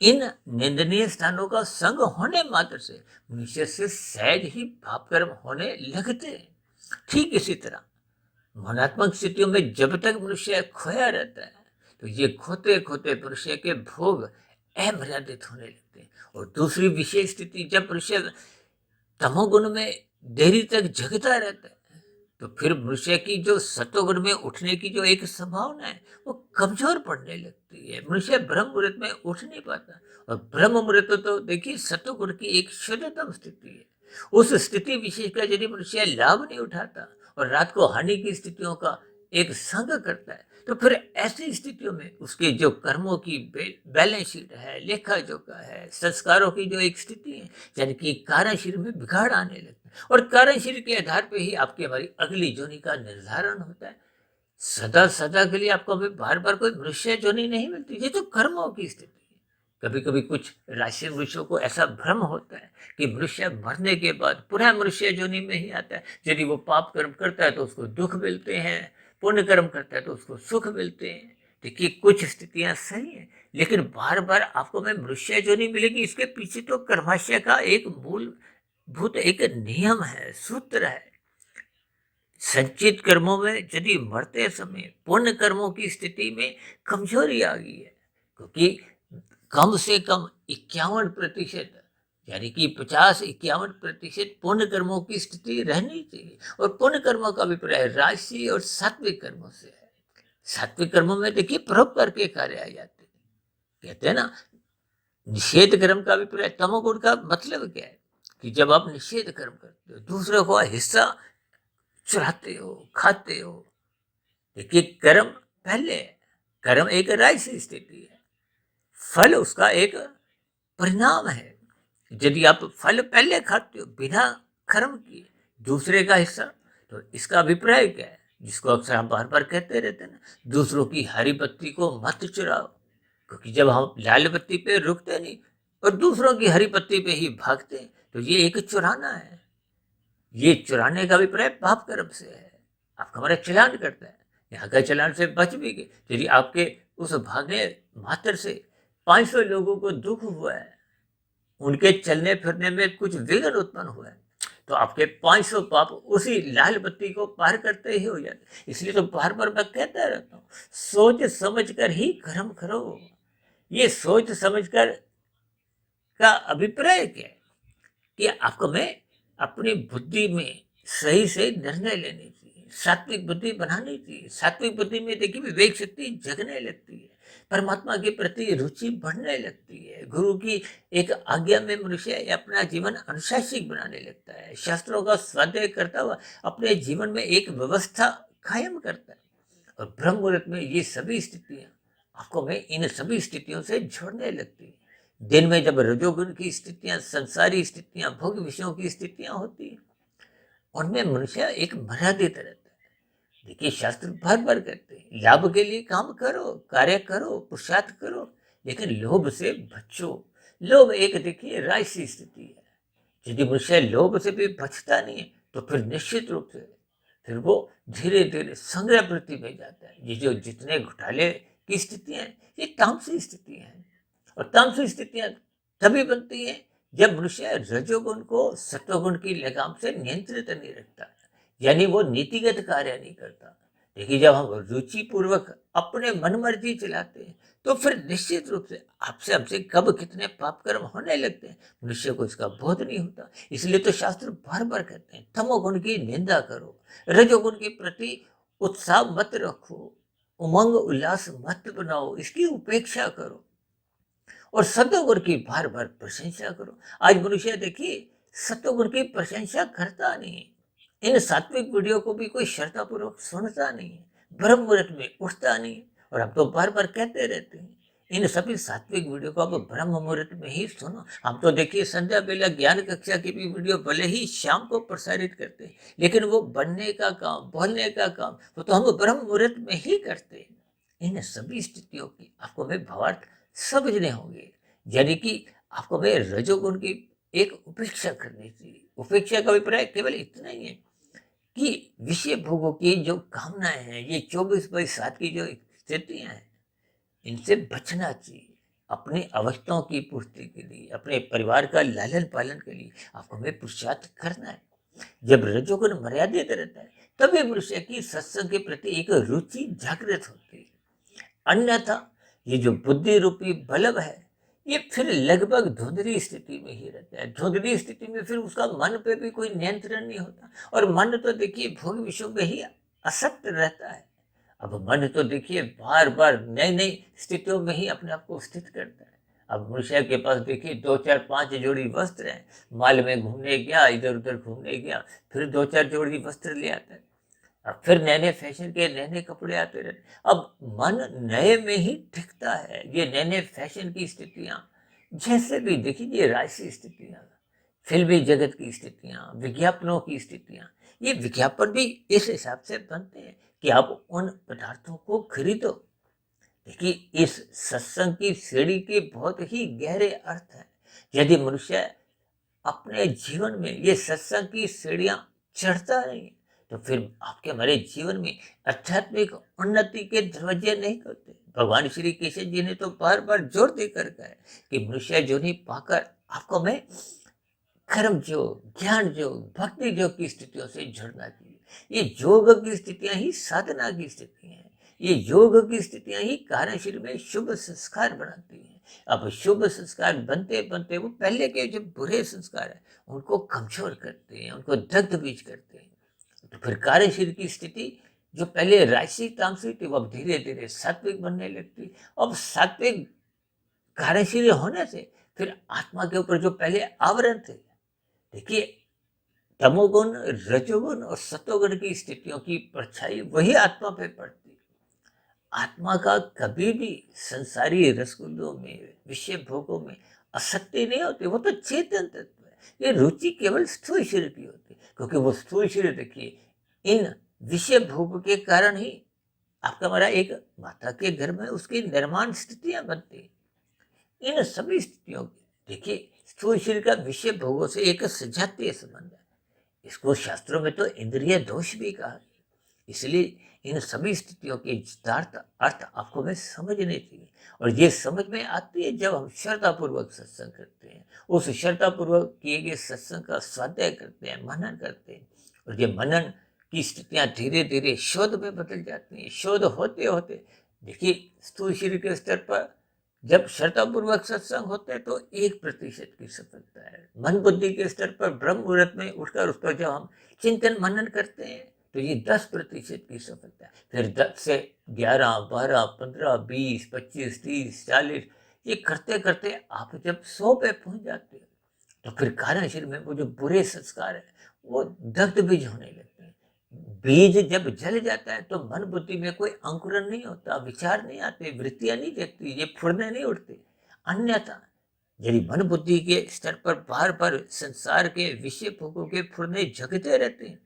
S1: इन निंदनीय स्थानों का संग होने मात्र से मनुष्य से सहज ही पाप कर्म होने लगते हैं। ठीक इसी तरह मनात्मक स्थितियों में जब तक मनुष्य खोया रहता है तो ये खोते खोते मनुष्य के भोग अमर्यादित होने लगते हैं। और दूसरी विशेष स्थिति, जब मनुष्य तमोगुण में देरी तक जगता रहता है तो फिर मनुष्य की जो सत्वगुण में उठने की जो एक संभावना है वो कमजोर पड़ने लगती है। मनुष्य ब्रह्म मुहूर्त में उठ नहीं पाता। और ब्रह्म मुहूर्त तो देखिए सत्वगुण की एक शुद्धतम स्थिति है। उस स्थिति विशेष का यदि मनुष्य लाभ नहीं उठाता और रात को हानि की स्थितियों का एक संग करता है तो फिर ऐसी स्थितियों में उसके जो कर्मों की बैलेंस शीट है, लेखा जोखा है, संस्कारों की जो एक स्थिति है, यानी कि कारण शरीर में बिगाड़ आने लगता है। और कारण शरीर के आधार पे ही आपकी हमारी अगली जोनि का निर्धारण होता है। सदा सदा के लिए आपको अभी बार बार कोई मनुष्य जोनि नहीं मिलती। ये तो कर्मों की स्थिति है। कभी कभी कुछ राशि मनुष्यों को ऐसा भ्रम होता है कि मनुष्य मरने के बाद पुनः मनुष्य जोनि में ही आता है। यदि वो पाप कर्म करता है तो उसको दुख मिलते हैं, पुण्य कर्म करता है तो उसको सुख मिलते हैं। देखिए, कुछ स्थितियां सही हैं, लेकिन बार बार आपको में मनुष्य जोनि मिलेगी, इसके पीछे तो कर्माशय का एक मूलभूत एक नियम है, सूत्र है। संचित कर्मों में यदि मरते समय पुण्य कर्मों की स्थिति में कमजोरी आ गई है, क्योंकि कम से कम 51%, यानी कि 50-51% पुण्य कर्मों की स्थिति रहनी चाहिए। और पुण्य कर्मों का अभिप्राय राशि और सात्विक कर्मों से है। सात्विक कर्मों में देखिए परोपकार के कार्य आ जाते हैं। कहते हैं ना, निषेध कर्म का अभिप्राय, तमोगुण का मतलब क्या है कि जब आप निषेध कर्म करते हो, दूसरों का हिस्सा चुराते हो, खाते हो। देखिए, कर्म पहले है, कर्म एक राशि स्थिति है, फल उसका एक परिणाम है। यदि आप फल पहले खाते हो बिना कर्म किए दूसरे का हिस्सा, तो इसका अभिप्राय क्या है, जिसको अक्सर हम बार बार कहते रहते हैं ना, दूसरों की हरी बत्ती को मत चुराओ। क्योंकि जब हम लाल बत्ती पे रुकते नहीं और दूसरों की हरी बत्ती पे ही भागते हैं तो ये एक चुराना है। ये चुराने का अभिप्राय पाप कर्म से है। आपका हमारा चलान करता है, यहाँ का चलान से बच भी गए। यदि आपके उस भागने मात्र से 500 लोगों को दुख हुआ है, उनके चलने फिरने में कुछ विघ्न उत्पन्न हुआ है, तो आपके 500 पाप उसी लाल बत्ती को पार करते ही हो जाते। इसलिए तो बार बार मैं कहता रहता हूँ, सोच समझ कर ही कर्म करो। ये सोच समझ कर का अभिप्राय क्या है कि आपको में अपनी बुद्धि में सही से निर्णय लेने चाहिए, सात्विक बुद्धि बनानी चाहिए। सात्विक बुद्धि में देखिए विवेक शक्ति जगने लगती है, परमात्मा के प्रति रुचि बढ़ने लगती है, गुरु की एक आज्ञा में मनुष्य अपना जीवन अनुशासित बनाने लगता है, शास्त्रों का स्वाध्याय करता हुआ अपने जीवन में एक व्यवस्था कायम करता है। और ब्रह्म मुहूर्त में ये सभी स्थितियां आपको में इन सभी स्थितियों से जोड़ने लगती है। दिन में जब रजोगुण की स्थितियां, संसारी स्थितियां, भोग विषयों की स्थितियां होती है, उनमें मनुष्य एक मर्यादित रहता है। देखिए शास्त्र भर भर कहते हैं लाभ के लिए काम करो, कार्य करो, पुरुषार्थ करो, लेकिन लोभ से बचो। लोभ एक देखिए राजसी स्थिति है। यदि मनुष्य लोभ से भी बचता नहीं है तो फिर निश्चित रूप से फिर वो धीरे धीरे संग्रह वृत्ति में जाता है। ये जो जितने घोटाले की स्थितियां हैं ये तामसी स्थितियां हैं। और तामसी स्थितियां तभी बनती हैं जब मनुष्य रजोगुण को सत्वगुण की लगाम से नियंत्रित नहीं रखता, यानी वो नीतिगत कार्य नहीं करता। देखिए जब हम रुचि पूर्वक अपने मन मर्जी चलाते हैं तो फिर निश्चित रूप से आपसे हमसे कब कितने पाप कर्म होने लगते हैं मनुष्य को इसका बोध नहीं होता। इसलिए तो शास्त्र बार बार कहते हैं तमोगुण की निंदा करो, रजोगुण के प्रति उत्साह मत रखो, उमंग उल्लास मत बनाओ, इसकी उपेक्षा करो और सत्वगुण की बार बार प्रशंसा करो। आज मनुष्य देखिए सत्वगुण की प्रशंसा करता नहीं है, इन सात्विक वीडियो को भी कोई श्रद्धापूर्वक सुनता नहीं है, ब्रह्म मुहूर्त में उठता नहीं है। और हम तो बार बार कहते रहते हैं इन सभी सात्विक वीडियो को आप ब्रह्म मुहूर्त में ही सुनो। हम तो देखिए संध्या बेला ज्ञान कक्षा की भी वीडियो भले ही शाम को प्रसारित करते हैं, लेकिन वो बनने का काम, बोलने का काम वो तो हम ब्रह्म मुहूर्त में ही करते हैं। इन सभी स्थितियों की आपको मैं भावार्थ समझने होंगे, यानी कि आपको मैं रजोगुण की एक उपेक्षा करनी चाहिए। उपेक्षा का अभिप्राय केवल इतना ही है कि विषय भोगों की जो कामनाएं हैं, ये 24/7 की जो स्थितियां हैं, इनसे बचना चाहिए। अपनी आवश्यकताओं की पूर्ति के लिए, अपने परिवार का लालन पालन के लिए आपको हमें पुरुषार्थ करना है। जब रजोगुण मर्यादित रहता है तभी मनुष्य की सत्संग के प्रति एक रुचि जागृत होती है। अन्यथा ये जो बुद्धि रूपी बल्ब है ये फिर लगभग धुंधली स्थिति में ही रहता है। धुंधली स्थिति में फिर उसका मन पे भी कोई नियंत्रण नहीं होता और मन तो देखिए भोग विषयों में ही आसक्त रहता है। अब मन तो देखिए बार बार नई नई स्थितियों में ही अपने आप को स्थित करता है। अब मनुष्य के पास देखिए 2 4 5 जोड़ी वस्त्र है, माल में घूमने गया, इधर उधर घूमने गया, फिर 2 4 जोड़ी वस्त्र ले आता है, अब फिर नए नए फैशन के नए नए कपड़े आते रहते। अब मन नए में ही टिकता है। ये नए नए फैशन की स्थितियां जैसे भी देखिए ये राजसी स्थितियां, फिल्मी जगत की स्थितियां, विज्ञापनों की स्थितियां, ये विज्ञापन भी इस हिसाब से बनते हैं कि आप उन पदार्थों को खरीदो। देखिए इस सत्संग की सीढ़ी के बहुत ही गहरे अर्थ हैं। यदि मनुष्य अपने जीवन में ये सत्संग की सीढ़ियां चढ़ता नहीं तो फिर आपके हमारे जीवन में आध्यात्मिक उन्नति के दरवाजे नहीं खुलते। भगवान श्री कृष्ण जी ने तो बार बार जोर देकर कहा है कि मनुष्य जो नहीं पाकर आपको मैं कर्म योग, ज्ञान योग, भक्ति योग की स्थितियों से जुड़ना चाहिए। ये योग की स्थितियां ही साधना की स्थितियां हैं। ये योग की स्थितियां ही कार्यशील में शुभ संस्कार बनाती हैं। अब शुभ संस्कार बनते बनते वो पहले के जो बुरे संस्कार है उनको कमजोर करते हैं, उनको दग्ध बीज करते हैं। तो फिर कार्यशील की स्थिति जो पहले राजसिक तामसिक थी वो अब धीरे धीरे सात्विक बनने लगती। अब सात्विक कार्यशील होने से फिर आत्मा के ऊपर जो पहले आवरण थे, देखिए तमोगुण, रजोगुण और सतोगुण की स्थितियों की परछाई वही आत्मा पे पड़ती। आत्मा का कभी भी संसारी रसगुल्लों में, विषय भोगों में आसक्ति नहीं होती। वो तो चेतन तत्व है। ये रुचि केवल स्थूल शरीर की होती है, क्योंकि वो स्थूल शरीर देखिए इन विषय भोग के कारण ही आपका हमारा एक माता के घर में उसकी निर्माण स्थितियां बनती। इन सभी स्थितियों की देखिए स्थूल शरीर का विषय भोगों से एक सजातीय संबंध है। इसको शास्त्रों में तो इंद्रिय दोष भी कहा है। इसलिए इन सभी स्थितियों के यथार्थ अर्थ आपको में समझने चाहिए और ये समझ में आती है जब हम श्रद्धापूर्वक सत्संग करते हैं। उस श्रद्धापूर्वक किए गए सत्संग का स्वाध्याय करते हैं, मनन करते हैं और ये मनन की स्थितियां धीरे धीरे शोध में बदल जाती हैं। शोध होते होते देखिए स्थूल शरीर के स्तर पर जब श्रद्धापूर्वक सत्संग होते हैं तो 1% की सफलता है। मन बुद्धि के स्तर पर ब्रह्म मुहूर्त में उठकर उस पर जब हम चिंतन मनन करते हैं तो ये 10% की सफलता है। फिर 10 से 11, 12, 15, 20, 25, 30, 40 ये करते करते आप जब 100 पे पहुंच जाते हैं तो फिर कार्यशील में वो जो बुरे संस्कार है वो दग्ध बीज होने लगते हैं। बीज जब जल जाता है तो मन बुद्धि में कोई अंकुरन नहीं होता, विचार नहीं आते, वृत्तियां नहीं जगती, ये फुरने नहीं उठते। अन्यथा यदि मन बुद्धि के स्तर पर बार बार संसार के विषय भोगों के फुरने जगते रहते हैं।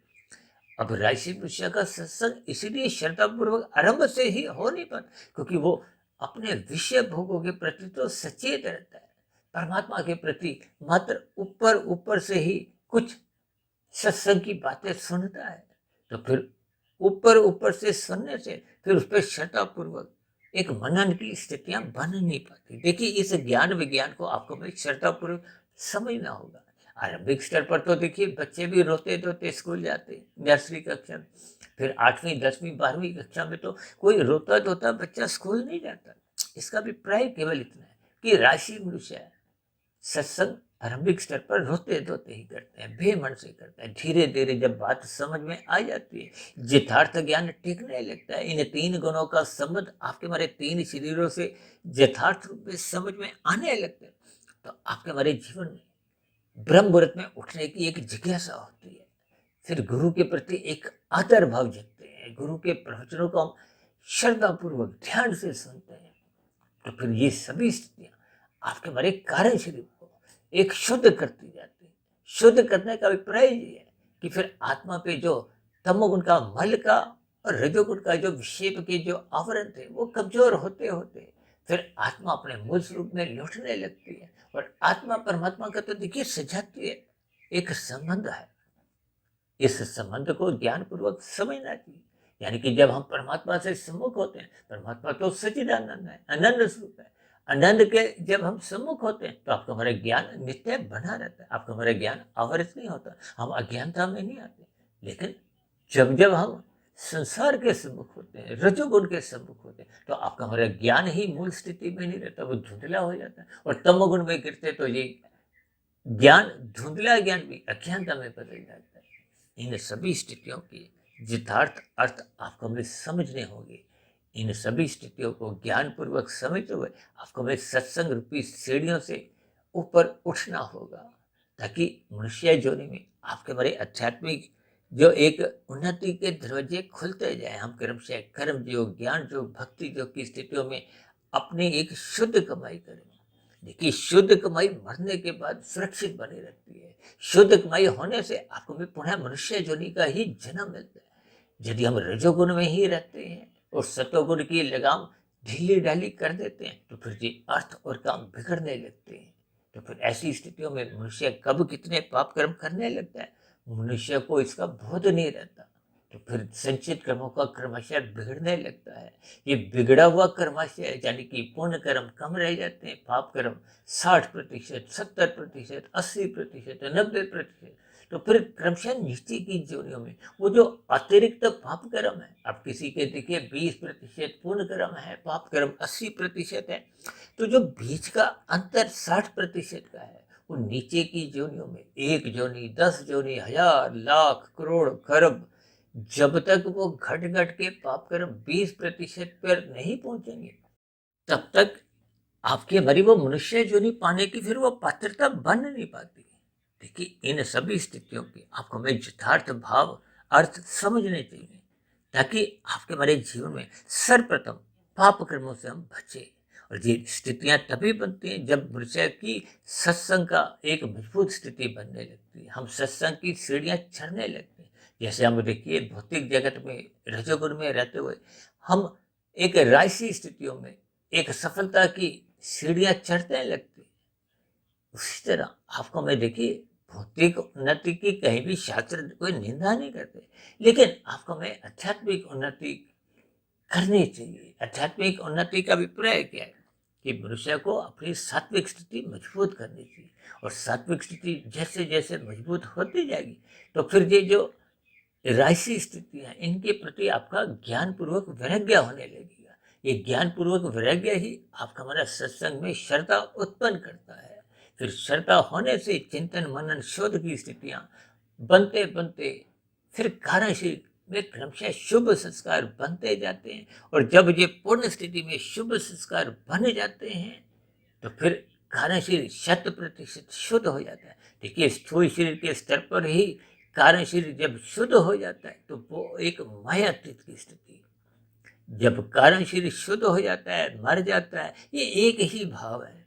S1: अब राशि वृषा का सत्संग इसीलिए श्रद्धापूर्वक आरंभ से ही हो नहीं पाता क्योंकि वो अपने विषय भोगों के प्रति तो सचेत रहता है, परमात्मा के प्रति मात्र ऊपर ऊपर से ही कुछ सत्संग की बातें सुनता है। तो फिर ऊपर ऊपर से सुनने से फिर उस पर श्रद्धापूर्वक एक मनन की स्थितियां बन नहीं पाती। देखिए इस ज्ञान विज्ञान को आपको भी श्रद्धापूर्वक समझना होगा। आरंभिक स्तर पर तो देखिए बच्चे भी रोते धोते स्कूल जाते, नर्सरी कक्षा में। फिर 8वीं 10वीं 12वीं कक्षा में तो कोई रोता धोता बच्चा स्कूल नहीं जाता। इसका अभिप्राय केवल इतना है कि राशि मनुष्य है सत्संग आरंभिक स्तर पर रोते धोते ही करते हैं, बेमन से करते हैं। धीरे धीरे जब बात समझ में आ जाती है, यथार्थ ज्ञान टिकने लगता है, इन 3 गुणों का संबंध आपके हमारे 3 शरीरों से यथार्थ रूप में समझ में आने लगते हैं, तो आपके हमारे जीवन में ब्रह्म मुहूर्त में उठने की एक जिज्ञासा होती है। फिर गुरु के प्रति एक आदर भाव जगते हैं, गुरु के प्रवचनों को हम श्रद्धापूर्वक ध्यान से सुनते हैं। तो फिर ये सभी स्थितियां आपके हमारे कार्य शरीर को एक शुद्ध करती जाती है। शुद्ध करने का अभिप्राय ये है कि फिर आत्मा पे जो तमोगुण का मल का और रजोगुण का जो विक्षेप के जो आवरण थे वो कमजोर होते होते फिर आत्मा अपने मूल स्वरूप में लौटने लगती है। और आत्मा परमात्मा का तो देखिए सजाती है एक संबंध है। इस संबंध को ज्ञान पूर्वक समझना चाहिए। यानी कि जब हम परमात्मा से सम्मुख होते हैं, परमात्मा तो सच्चिदानंद है, आनंद स्वरूप है। आनंद के जब हम सम्मुख होते हैं तो आपका हमारा ज्ञान नित्य बना रहता है, आपका हमारा ज्ञान आवरित नहीं होता, हम अज्ञानता में नहीं आते। लेकिन जब जब हम संसार के सम्मुख होते हैं, रजोगुण के सम्मुख होते हैं, तो आपका हमारा ज्ञान ही मूल स्थिति में नहीं रहता, वो धुंधला हो जाता है। और तमोगुण में गिरते तो ये ज्ञान, धुंधला ज्ञान भी अज्ञानता में बदल जाता है। इन सभी स्थितियों की यथार्थ अर्थ आपको हमें समझने होंगे। इन सभी स्थितियों को ज्ञानपूर्वक समझते हुए आपको हमें सत्संग रूपी सीढ़ियों से ऊपर उठना होगा, ताकि मनुष्य जोनि में आपके हमारे आध्यात्मिक जो एक उन्नति के दरवाजे खुलते जाए। हम क्रमशः कर्म योग, ज्ञान योग, भक्ति योग की स्थितियों में अपनी एक शुद्ध कमाई करें। देखिए शुद्ध कमाई मरने के बाद सुरक्षित बनी रहती है। शुद्ध कमाई होने से आपको भी पुनः मनुष्य जोनि का ही जन्म मिलता है। यदि हम रजोगुण में ही रहते हैं और सतोगुण की लगाम ढीली ढाली कर देते हैं तो फिर जी अर्थ और काम बिगड़ने लगते हैं। तो फिर ऐसी स्थितियों में मनुष्य कब कितने पाप कर्म करने लगता है, मनुष्य को इसका बोध नहीं रहता। तो फिर संचित कर्मों का क्रमशः बिगड़ने लगता है। ये बिगड़ा हुआ कर्माशय यानी कि पुण्य कर्म कम रह जाते हैं, पाप कर्म 60%, 70%, 80%, 90%। तो फिर क्रमशः नीचे की जोनियों में वो जो अतिरिक्त पाप कर्म है, अब किसी के देखिए 20% पुण्य कर्म है, पाप कर्म 80% है, तो जो बीच का अंतर 60% का है वो नीचे की जोनियों में 1 जोनी, 10 जोनी, 1000, लाख, करोड़, खरब, जब तक वो घट घट के पाप कर्म 20% पर नहीं पहुंचेंगे तब तक आपकी हमारी वो मनुष्य जोनि पाने की फिर वो पात्रता बन नहीं पाती। देखिए इन सभी स्थितियों की आपको हमें यथार्थ भाव अर्थ समझने चाहिए, ताकि आपके हमारे जीवन में सर्वप्रथम पाप कर्मों से हम बचे। और ये स्थितियां तभी बनती हैं जब मनुष्य की सत्संग का एक मजबूत स्थिति बनने लगती है, हम सत्संग की सीढ़ियां चढ़ने लगते हैं। जैसे हम देखिए भौतिक जगत में रजोगुण में रहते हुए हम एक राजसी स्थितियों में एक सफलता की सीढ़ियां चढ़ने लगती हैं। उसी तरह आपको मैं देखिए भौतिक उन्नति की कहीं भी शास्त्र कोई निंदा नहीं करते, लेकिन आपको मैं आध्यात्मिक उन्नति करनी चाहिए। आध्यात्मिक उन्नति का अभिप्राय क्या है कि मनुष्य को अपनी सात्विक स्थिति मजबूत करनी चाहिए। और सात्विक स्थिति जैसे जैसे मजबूत होती जाएगी तो फिर ये जो राशि स्थितियां इनके प्रति आपका ज्ञान पूर्वक वैराग्य होने लगेगा। ये ज्ञानपूर्वक वैराग्य ही आपका हमारा सत्संग में श्रद्धा उत्पन्न करता है। फिर श्रद्धा होने से चिंतन मनन शोध की स्थितियां बनते बनते फिर कार्यशील में क्रमशः शुभ संस्कार बनते जाते हैं, और जब ये पूर्ण स्थिति में शुभ संस्कार बन जाते हैं तो फिर कार्यशील 100% शुद्ध हो जाता है। देखिए, स्थूल शरीर के स्तर पर ही कारण शरीर जब शुद्ध हो जाता है तो वो एक मायातीत की स्थिति। जब कारण शरीर शुद्ध हो जाता है, मर जाता है, ये एक ही भाव है।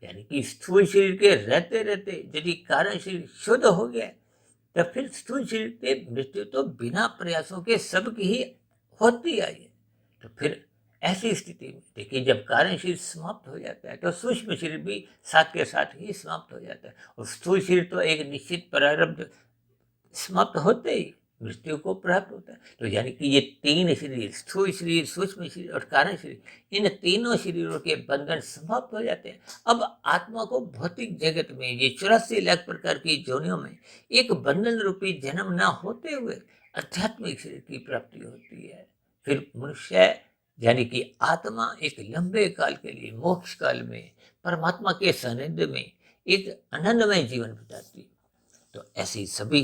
S1: यानी कि स्थूल शरीर के रहते रहते यदि कारण शरीर शुद्ध हो गया तब फिर स्थूल शरीर के मृत्यु तो बिना प्रयासों के सबकी ही होती आई है। तो फिर ऐसी स्थिति में देखिए, जब कारण शरीर समाप्त हो जाता है तो सूक्ष्म शरीर भी साथ के साथ ही समाप्त हो जाता है, और स्थूल शरीर तो एक निश्चित प्रारब्ध समाप्त होते ही मृत्यु को प्राप्त होता है। तो यानी कि ये तीन शरीर, स्थूल शरीर, सूक्ष्म शरीर और कारण शरीर, इन तीनों शरीरों के बंधन समाप्त हो जाते हैं। अब आत्मा को भौतिक जगत में ये 84 लाख प्रकार की जोनियों में एक बंधन रूपी जन्म ना होते हुए आध्यात्मिक शरीर की प्राप्ति होती है। फिर मनुष्य यानी कि आत्मा एक लंबे काल के लिए मोक्ष काल में परमात्मा के सानिध्य में एक आनंदमय जीवन बिताती है। तो ऐसी सभी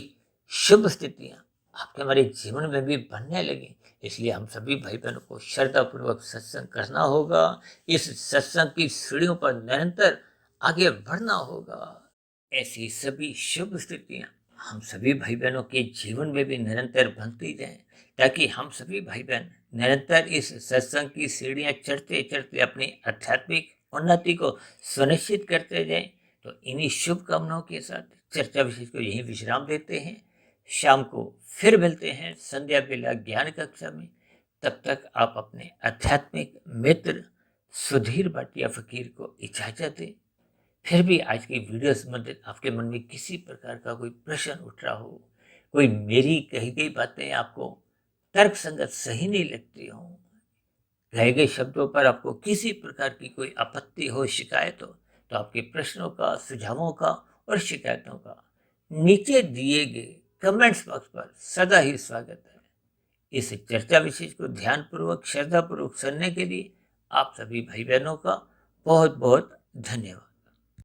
S1: शुभ स्थितियां आपके हमारे जीवन में भी बनने लगी। इसलिए हम सभी भाई बहनों को श्रद्धापूर्वक सत्संग करना होगा। इस सत्संग की सीढ़ियों पर निरंतर आगे बढ़ना होगा। ऐसी सभी शुभ स्थितियां हम सभी भाई बहनों के जीवन में भी निरंतर बनती जाएं, ताकि हम सभी भाई बहन निरंतर इस सत्संग की सीढ़ियां चढ़ते चढ़ते अपनी आध्यात्मिक उन्नति को सुनिश्चित करते जाएं। तो इन्हीं शुभकामनाओं के साथ चर्चा विशेष को यहीं विश्राम देते हैं। शाम को फिर मिलते हैं संध्या बेला ज्ञान कक्षा में। तब तक आप अपने आध्यात्मिक मित्र सुधीर भाटिया फकीर को इजाजत दें। फिर भी आज की वीडियो संबंधित आपके मन में किसी प्रकार का कोई प्रश्न उठ रहा हो, कोई मेरी कही गई बातें आपको तर्क संगत सही नहीं लगती हो, कहे गए शब्दों पर आपको किसी प्रकार की कोई आपत्ति हो, शिकायत हो, तो आपके प्रश्नों का, सुझावों का और शिकायतों का नीचे दिए गए कमेंट्स बॉक्स पर सदा ही स्वागत है। इस चर्चा विशेष को ध्यानपूर्वक, श्रद्धापूर्वक सुनने के लिए आप सभी भाई बहनों का बहुत बहुत धन्यवाद।